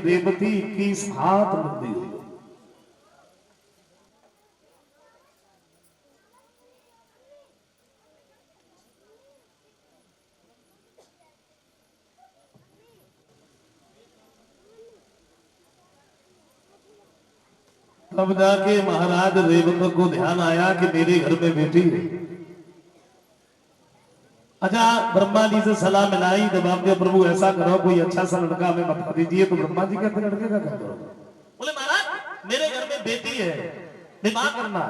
रेवती 21 हाथ लंबी हुई। तब जाके महाराज रेवत को ध्यान आया कि मेरे घर में बेटी है। अच्छा, ब्रह्मा जी से सलाह मिलाई, जब आपके प्रभु ऐसा करो कोई अच्छा सा लड़का हमें बता दीजिए। तो ब्रह्मा जी कहते लड़के का क्या करो? बोले महाराज मेरे घर में बेटी है, विवाह करना।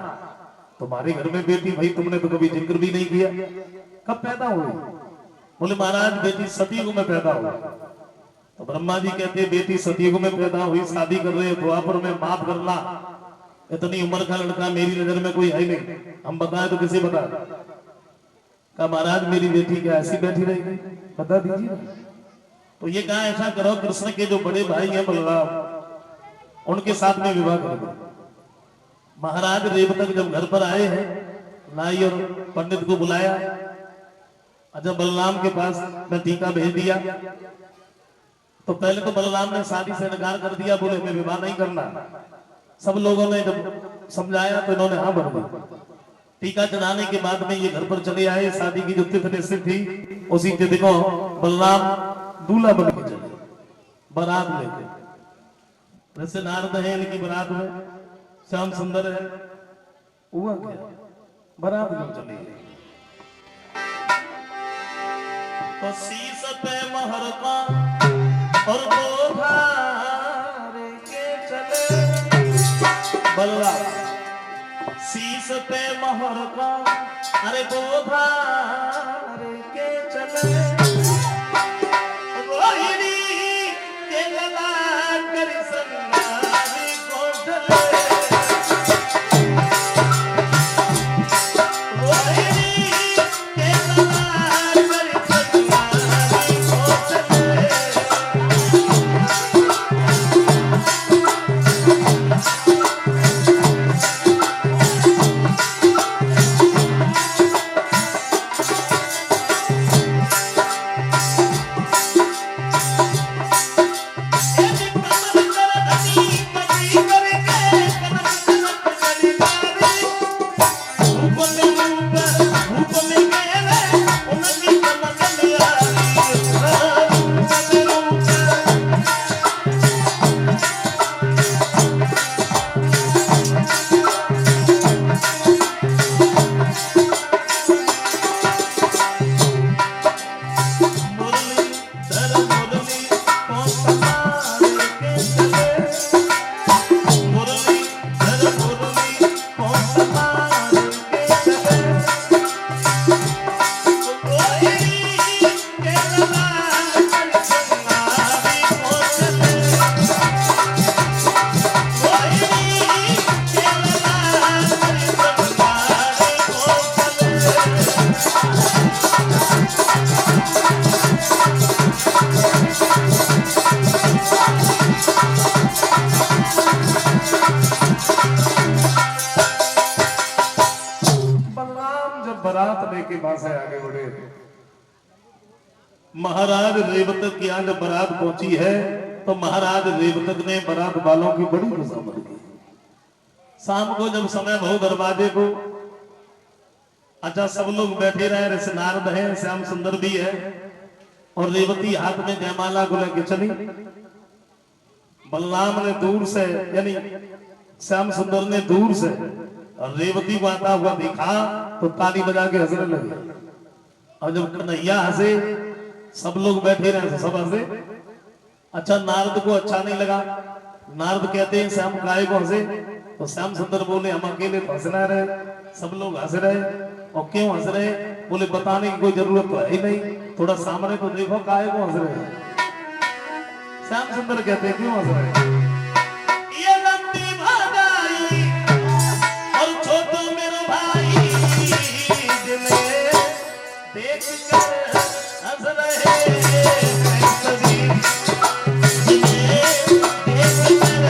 तुम्हारे घर में बेटी, भाई तुमने तो कभी जिक्र भी नहीं किया, कब पैदा हुई? बोले महाराज बेटी सतयुग में पैदा हुई। तो ब्रह्मा जी कहते बेटी सतयुग में पैदा हुई, शादी कर रहे द्वापर में, माफ करना इतनी उम्र का लड़का मेरी नजर में कोई है नहीं, हम बताए तो किसे बता? कहा महाराज मेरी बेटी क्या ऐसी बैठी रहेगी, बता दीजिए। तो ये कहा ऐसा करो कृष्ण के जो बड़े भाई हैं बलराम, उनके साथ में विवाह कर दो। महाराज रेवतक जब घर पर आए हैं, नाई और पंडित को बुलाया। अच्छा, बलराम के पास मैं टीका भेज दिया। तो पहले तो बलराम ने शादी से इनकार कर दिया, बोले मैं विवाह नहीं करना। सब लोगों ने जब समझाया तो इन्होंने हाँ भर दी। टीका चढ़ाने के बाद में ये घर पर चले आए। शादी की जो तिथि निश्चित थी उसी तिथि को बलराम दूल्हा बन के चले, बारात लेके। जैसे नारद है इनकी बारात में, श्याम सुंदर है, हुआ क्या बारात में चली गई। तो शीश पे महर का और के चले बलराम, शीश पे महर का अरे बोधार के चले, रोहिणी के लला कर संगारी को चले, रोहिणी के लला कर संगारी को चले। महाराज रेवतक की आज बारात पहुंची है, तो महाराज रेवतक ने बारात वालों की बड़ी खुशामद की। शाम को जब समय बहु दरवाजे को, अच्छा सब लोग बैठे रहे, ऋषि नारद है, श्याम सुंदर भी है, और रेवती हाथ में जयमाला को लेके चली। बलराम ने दूर से, यानी श्याम सुंदर ने दूर से रेवती को आता हुआ देखा तो ताली बजा के हंसने लगे। और जब कन्हैया हंसे, सब लोग बैठे रहे, सब हंसे। अच्छा, नारद को अच्छा नहीं लगा। नारद कहते हैं श्याम काय को हंसे? तो श्याम सुंदर बोले हम अकेले तो हंसना रहे, सब लोग हंस रहे। और क्यों हंस रहे? बोले बताने की कोई जरूरत तो है ही नहीं, थोड़ा सामने तो देखो काय को हंस रहे। श्याम सुंदर कहते हैं क्यों हंस रहे? ये लंबी भाई और छोटो मेरा भाई देख कर हंस रहे सभी, देख कर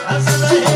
हंस रहे।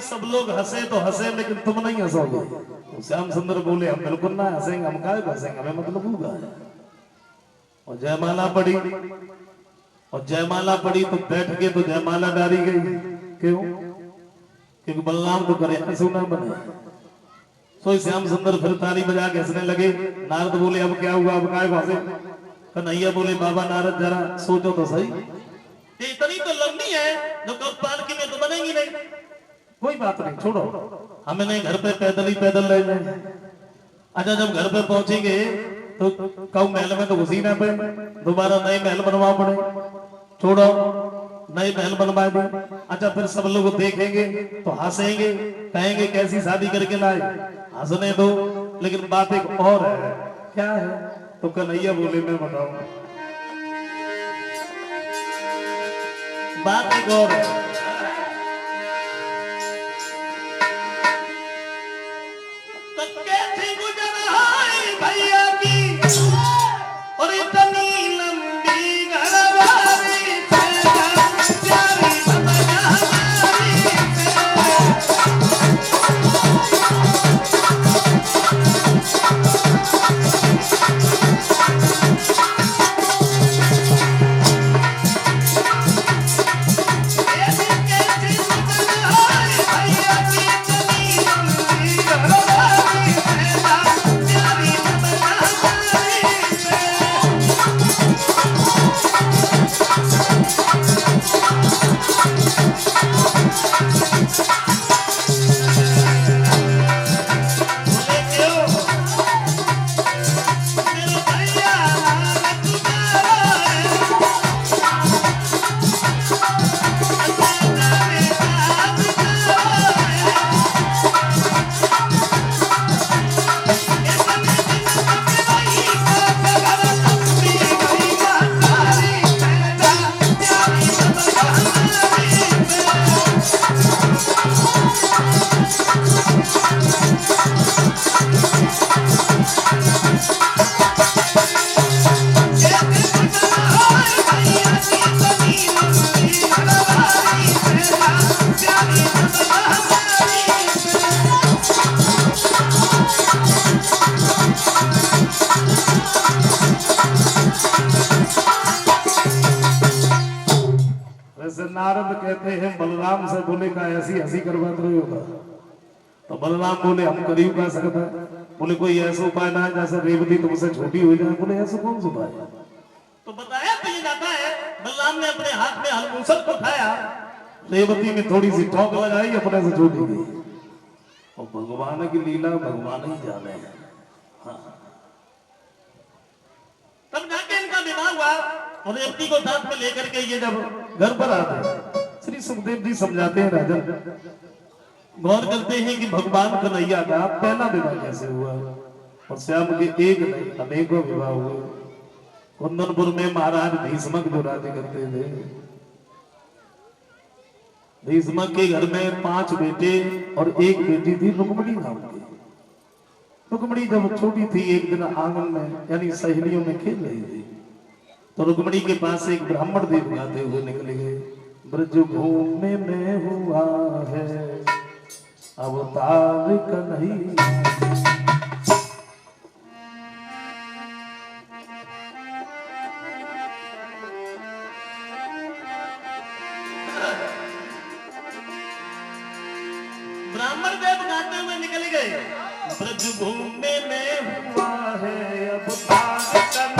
सब लोग हंसे तो हंसे लेकिन तुम नहीं हंसोगे। तो श्याम सुंदर बोले हम बिल्कुल ना हंसेंगे, हम काहे हंसेंगे, हमें मतलब होगा। और जयमाला पड़ी, और जयमाला पड़ी तो बैठ के तो जयमाला डाली गई। क्यों? क्योंकि बलराम तो करे हंसू ना बने। तो श्याम सुंदर फिर ताली बजा के हंसने लगे। नारद बोले अब क्या हुआ, अब काहे हंसे? कन्हैया बोले बाबा नारद जरा सोचो तो सही, इतनी तो लंबी है जो कब पालकी में तो बनेगी नहीं। कोई बात नहीं, छोड़ो, हमें नहीं घर पे पैदल ही पैदल ले जाएंगे। अच्छा जब घर पे पहुंचेंगे तो कऊ महल में तो घुसी ना पे, दोबारा नए महल बनवा पड़े। छोड़ो, नए महल बनवा दे। अच्छा फिर सब लोग देखेंगे तो हंसेंगे, कहेंगे कैसी शादी करके लाए। हंसने दो, लेकिन बात एक और है। क्या है? तो कन्हैया बोले मैं बताऊं, बात एक और है। भैया की और इतनी लंबी घरवारी नारद कहते हैं बलराम से बोले का ऐसी हंसी करवा रहे होगा। तो बलराम बोले हम करीब कर सकता है। बोले कोई ऐसा उपाय ना है जैसे रेवती तुमसे छोटी हो जाए। बोले ऐसा कौन सा उपाय? तो बताया तो ये जाता है बलराम ने अपने हाथ में हलमूसल को उठाया, रेवती में थोड़ी सी ठोक लगाई, अपने से छोटी गई। और भगवान की लीला भगवान ही जाने। हाँ। तब जाके इनका विवाह हुआ और रेवती को साथ में लेकर के ये जब घर पर आते श्री सुखदेव जी समझाते हैं राजा, गौर करते हैं कि भगवान कन्हैया का पहला विवाह कैसे हुआ। और श्याम के एक नहीं अनेकों विवाह हुए। कुंदनपुर में महाराज भीष्मक जो राज्य करते थे, भीष्मक के घर में 5 बेटे और एक बेटी थी रुक्मिणी नाम की। रुक्मिणी जब छोटी थी एक दिन आंगन में यानी सहेलियों में खेल रही थी, तो रुक्मिणी के पास एक ब्राह्मण देव गाते हुए निकल गए। ब्रज भूमि में हुआ है अवतार कन्हैया। ब्राह्मण देव गाते हुए निकल गए। ब्रज भूमि में हुआ है अवतार